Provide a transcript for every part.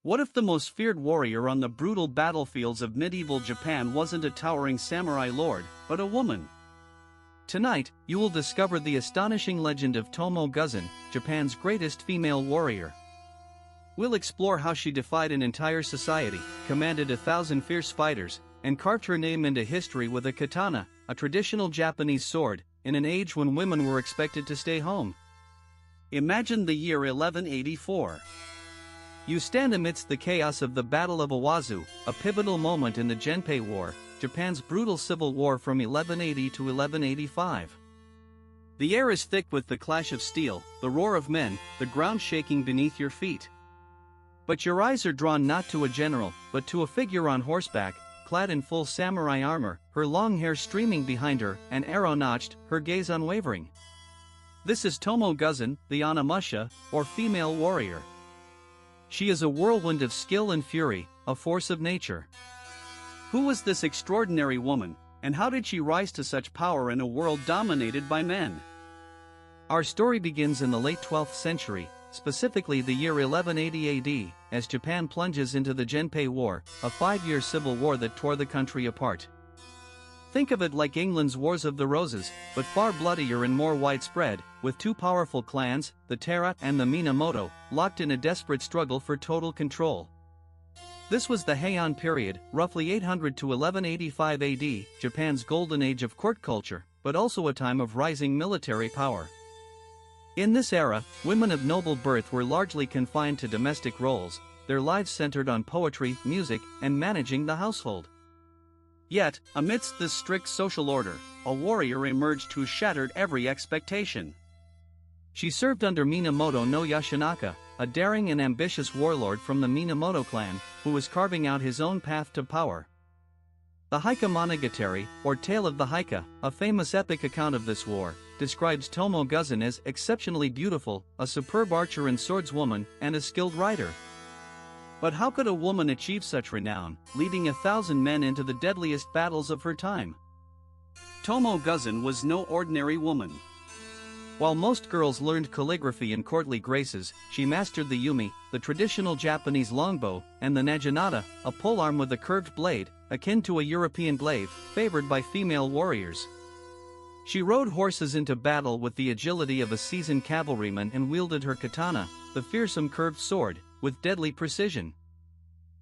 What if the most feared warrior on the brutal battlefields of medieval Japan wasn't a towering samurai lord, but a woman? Tonight, you will discover the astonishing legend of Tomoe Gozen, Japan's greatest female warrior. We'll explore how she defied an entire society, commanded 1,000 fierce fighters, and carved her name into history with a katana, a traditional Japanese sword, in an age when women were expected to stay home. Imagine the year 1184. You stand amidst the chaos of the Battle of Owazu, a pivotal moment in the Genpei War, Japan's brutal civil war from 1180 to 1185. The air is thick with the clash of steel, the roar of men, the ground shaking beneath your feet. But your eyes are drawn not to a general, but to a figure on horseback, clad in full samurai armor, her long hair streaming behind her, an arrow notched, her gaze unwavering. This is Tomoe Gozen, the onna-musha, or female warrior. She is a whirlwind of skill and fury, a force of nature. Who was this extraordinary woman, and how did she rise to such power in a world dominated by men? Our story begins in the late 12th century, specifically the year 1180 AD, as Japan plunges into the Genpei War, a 5-year civil war that tore the country apart. Think of it like England's Wars of the Roses, but far bloodier and more widespread, with two powerful clans, the Taira and the Minamoto, locked in a desperate struggle for total control. This was the Heian period, roughly 800 to 1185 AD, Japan's golden age of court culture, but also a time of rising military power. In this era, women of noble birth were largely confined to domestic roles, their lives centered on poetry, music, and managing the household. Yet, amidst this strict social order, a warrior emerged who shattered every expectation. She served under Minamoto no Yashinaka, a daring and ambitious warlord from the Minamoto clan, who was carving out his own path to power. The Heike Monogatari, or Tale of the Heike, a famous epic account of this war, describes Tomoe Gozen as exceptionally beautiful, a superb archer and swordswoman, and a skilled rider. But how could a woman achieve such renown, leading 1,000 men into the deadliest battles of her time? Tomoe Gozen was no ordinary woman. While most girls learned calligraphy and courtly graces, she mastered the yumi, the traditional Japanese longbow, and the naginata, a polearm with a curved blade, akin to a European glaive, favored by female warriors. She rode horses into battle with the agility of a seasoned cavalryman and wielded her katana, the fearsome curved sword, with deadly precision.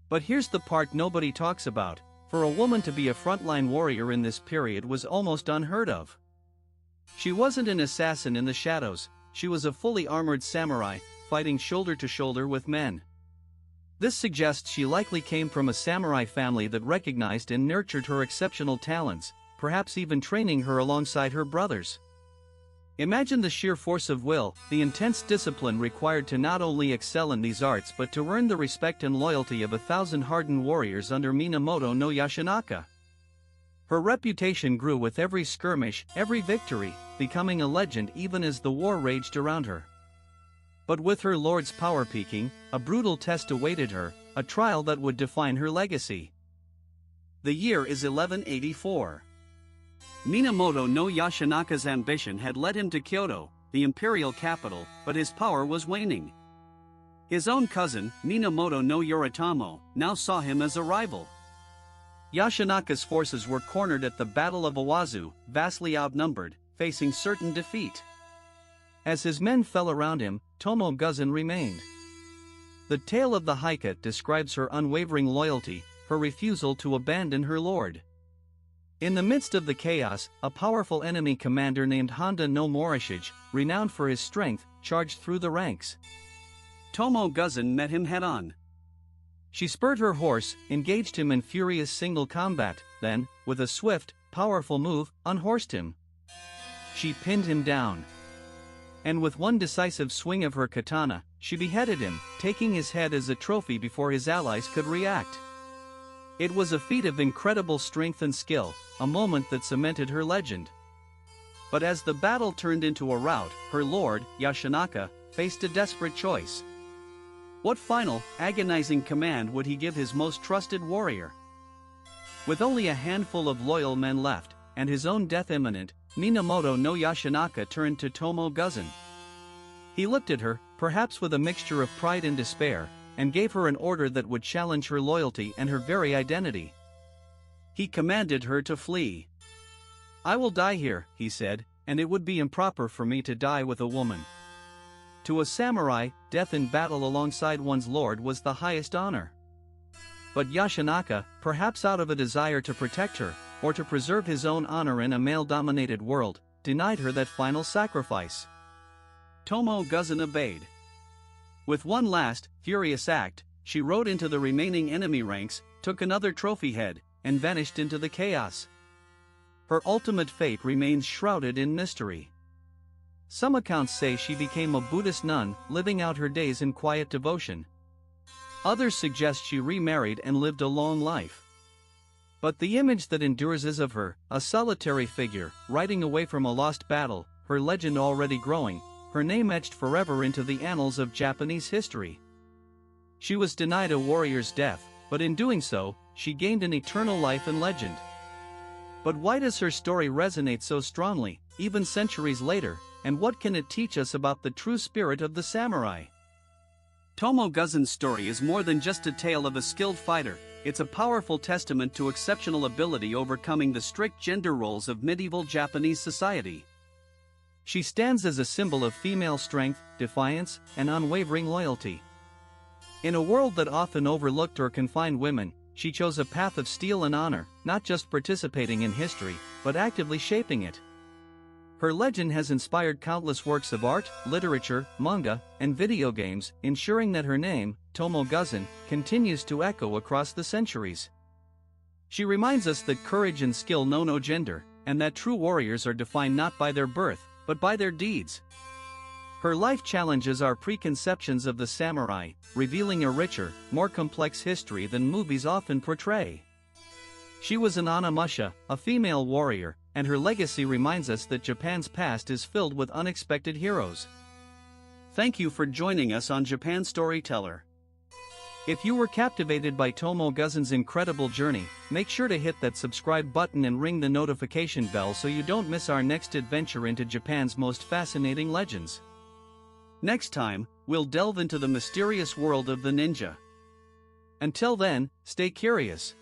But here's the part nobody talks about: for a woman to be a frontline warrior in this period was almost unheard of. She wasn't an assassin in the shadows, she was a fully armored samurai, fighting shoulder to shoulder with men. This suggests she likely came from a samurai family that recognized and nurtured her exceptional talents, perhaps even training her alongside her brothers. Imagine the sheer force of will, the intense discipline required to not only excel in these arts but to earn the respect and loyalty of 1,000 hardened warriors under Minamoto no Yashinaka. Her reputation grew with every skirmish, every victory, becoming a legend even as the war raged around her. But with her lord's power peaking, a brutal test awaited her, a trial that would define her legacy. The year is 1184. Minamoto no Yashinaka's ambition had led him to Kyoto, the imperial capital, but his power was waning. His own cousin, Minamoto no Yoritomo, now saw him as a rival. Yashinaka's forces were cornered at the Battle of Owazu, vastly outnumbered, facing certain defeat. As his men fell around him, Tomoe Gozen remained. The Tale of the Heike describes her unwavering loyalty, her refusal to abandon her lord. In the midst of the chaos, a powerful enemy commander named Honda no Morishige, renowned for his strength, charged through the ranks. Tomoe Gozen met him head-on. She spurred her horse, engaged him in furious single combat, then, with a swift, powerful move, unhorsed him. She pinned him down. And with one decisive swing of her katana, she beheaded him, taking his head as a trophy before his allies could react. It was a feat of incredible strength and skill, a moment that cemented her legend. But as the battle turned into a rout, her lord, Yashinaka, faced a desperate choice. What final, agonizing command would he give his most trusted warrior? With only a handful of loyal men left, and his own death imminent, Minamoto no Yashinaka turned to Tomoe Gozen. He looked at her, perhaps with a mixture of pride and despair, and gave her an order that would challenge her loyalty and her very identity. He commanded her to flee. "I will die here," he said, "and it would be improper for me to die with a woman." To a samurai, death in battle alongside one's lord was the highest honor. But Yashinaka, perhaps out of a desire to protect her, or to preserve his own honor in a male-dominated world, denied her that final sacrifice. Tomoe Gozen obeyed. With one last, furious act, she rode into the remaining enemy ranks, took another trophy head, and vanished into the chaos. Her ultimate fate remains shrouded in mystery. Some accounts say she became a Buddhist nun, living out her days in quiet devotion. Others suggest she remarried and lived a long life. But the image that endures is of her, a solitary figure, riding away from a lost battle, her legend already growing, her name etched forever into the annals of Japanese history. She was denied a warrior's death, but in doing so, she gained an eternal life and legend. But why does her story resonate so strongly, even centuries later, and what can it teach us about the true spirit of the samurai? Tomoe Gozen's story is more than just a tale of a skilled fighter, it's a powerful testament to exceptional ability overcoming the strict gender roles of medieval Japanese society. She stands as a symbol of female strength, defiance, and unwavering loyalty. In a world that often overlooked or confined women, she chose a path of steel and honor, not just participating in history, but actively shaping it. Her legend has inspired countless works of art, literature, manga, and video games, ensuring that her name, Tomoe Gozen, continues to echo across the centuries. She reminds us that courage and skill know no gender, and that true warriors are defined not by their birth, but by their deeds. Her life challenges our preconceptions of the samurai, revealing a richer, more complex history than movies often portray. She was an onna-musha, a female warrior, and her legacy reminds us that Japan's past is filled with unexpected heroes. Thank you for joining us on Japan Storyteller. If you were captivated by Tomoe Gozen's incredible journey, make sure to hit that subscribe button and ring the notification bell so you don't miss our next adventure into Japan's most fascinating legends. Next time, we'll delve into the mysterious world of the ninja. Until then, stay curious.